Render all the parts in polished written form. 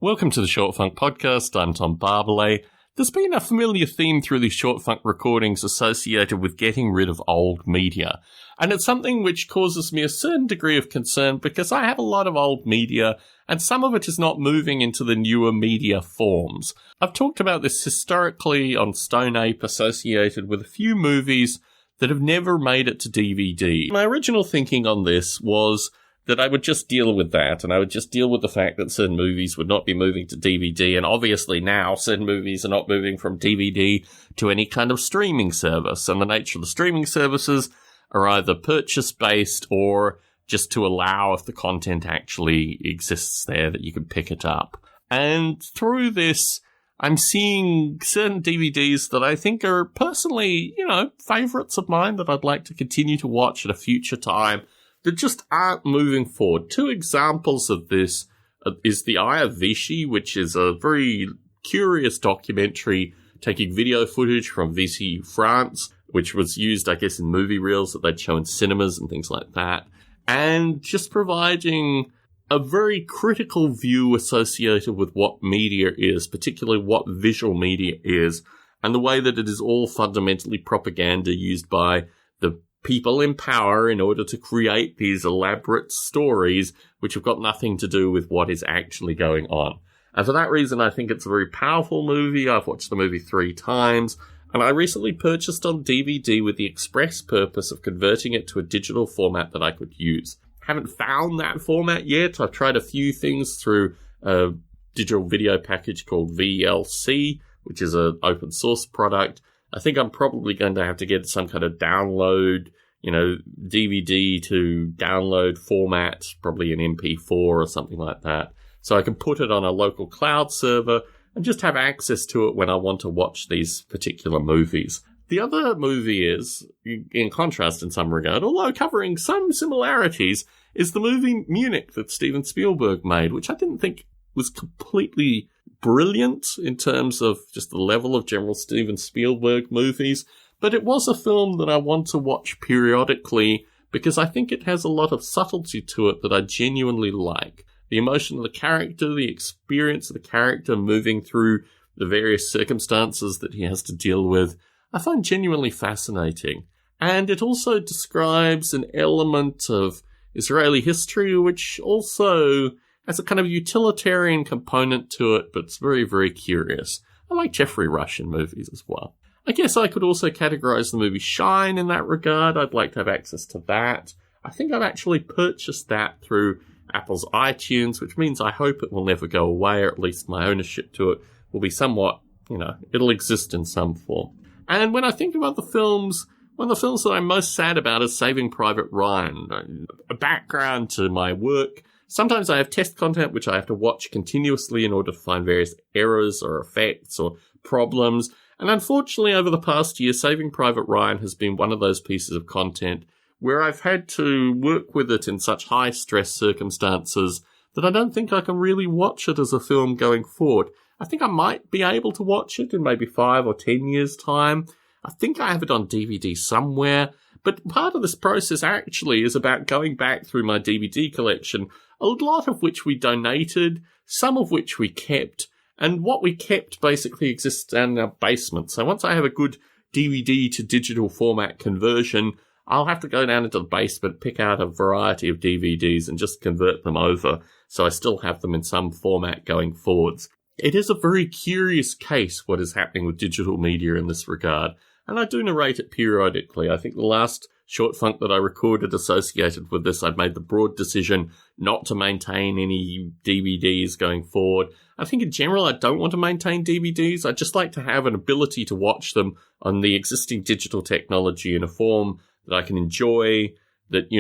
Welcome to the Short Funk Podcast. I'm Tom Barbalet. There's been a familiar theme through these Short Funk recordings associated with getting rid of old media. And it's something which causes me a certain degree of concern because I have a lot of old media and some of it is not moving into the newer media forms. I've talked about this historically on Stone Ape associated with a few movies that have never made it to DVD. My original thinking on this was that I would just deal with that, and I would just deal with the fact that certain movies would not be moving to DVD, and obviously now certain movies are not moving from DVD to any kind of streaming service, and the nature of the streaming services are either purchase-based or just to allow if the content actually exists there that you can pick it up. And through this, I'm seeing certain DVDs that I think are personally, favourites of mine that I'd like to continue to watch at a future time that just aren't moving forward. Two examples of this is The Eye of Vichy, which is a very curious documentary taking video footage from Vichy, France, which was used, I guess, in movie reels that they'd show in cinemas and things like that, and just providing a very critical view associated with what media is, particularly what visual media is, and the way that it is all fundamentally propaganda used by the people in power in order to create these elaborate stories which have got nothing to do with what is actually going on. And for that reason, I think it's a very powerful movie. I've watched the movie 3 times, and I recently purchased on DVD with the express purpose of converting it to a digital format that I could use. Haven't found that format yet. I've tried a few things through a digital video package called VLC, which is an open source product. I think I'm probably going to have to get some kind of download, DVD to download format, probably an MP4 or something like that, so I can put it on a local cloud server and just have access to it when I want to watch these particular movies. The other movie is, in contrast in some regard, although covering some similarities, is the movie Munich that Steven Spielberg made, which I didn't think was completely brilliant in terms of just the level of general Steven Spielberg movies, but it was a film that I want to watch periodically because I think it has a lot of subtlety to it that I genuinely like. The emotion of the character, the experience of the character moving through the various circumstances that he has to deal with, I find genuinely fascinating. And it also describes an element of Israeli history which also has a kind of utilitarian component to it, but it's very, very curious. I like Jeffrey Rush in movies as well. I guess I could also categorize the movie Shine in that regard. I'd like to have access to that. I think I've actually purchased that through Apple's iTunes, which means I hope it will never go away, or at least my ownership to it will be somewhat, it'll exist in some form. And when I think about the films, one of the films that I'm most sad about is Saving Private Ryan. A background to my work. Sometimes I have test content which I have to watch continuously in order to find various errors or effects or problems. And unfortunately, over the past year, Saving Private Ryan has been one of those pieces of content where I've had to work with it in such high-stress circumstances that I don't think I can really watch it as a film going forward. I think I might be able to watch it in maybe 5 or 10 years' time. I think I have it on DVD somewhere. But part of this process actually is about going back through my DVD collection, a lot of which we donated, some of which we kept, and what we kept basically exists down in our basement. So once I have a good DVD to digital format conversion, I'll have to go down into the basement, pick out a variety of DVDs and just convert them over, so I still have them in some format going forwards. It is a very curious case what is happening with digital media in this regard, and I do narrate it periodically. I think the last Short Funk that I recorded associated with this, I'd made the broad decision not to maintain any DVDs going forward. I think in general I don't want to maintain DVDs. I'd just like to have an ability to watch them on the existing digital technology in a form that I can enjoy, that,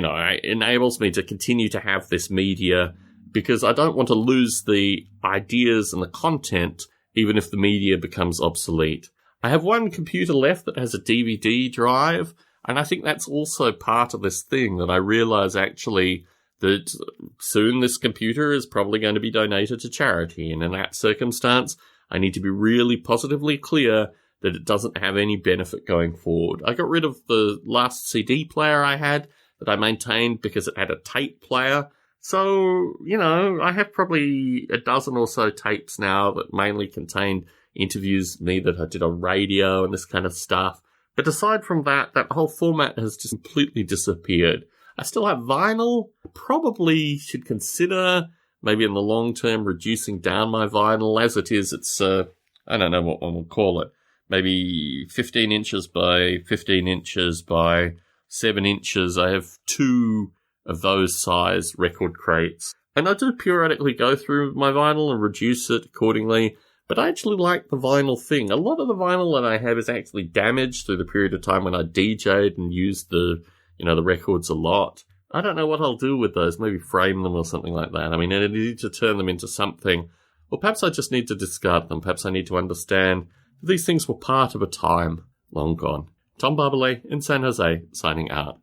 enables me to continue to have this media, because I don't want to lose the ideas and the content even if the media becomes obsolete. I have one computer left that has a DVD drive, and I think that's also part of this thing that I realize actually that soon this computer is probably going to be donated to charity, and in that circumstance, I need to be really positively clear that it doesn't have any benefit going forward. I got rid of the last CD player I had that I maintained because it had a tape player, So, I have probably a dozen or so tapes now that mainly contain interviews with me that I did on radio and this kind of stuff. But aside from that whole format has just completely disappeared. I still have vinyl. Probably should consider, maybe in the long term, reducing down my vinyl. As it is, it's, I don't know what one would call it. Maybe 15 inches by 15 inches by 7 inches. I have 2 of those size record crates. And I do periodically go through my vinyl and reduce it accordingly. But I actually like the vinyl thing. A lot of the vinyl that I have is actually damaged through the period of time when I DJ'd and used the records a lot. I don't know what I'll do with those. Maybe frame them or something like that. I mean, I need to turn them into something. Or perhaps I just need to discard them. Perhaps I need to understand that these things were part of a time long gone. Tom Barbalet in San Jose, signing out.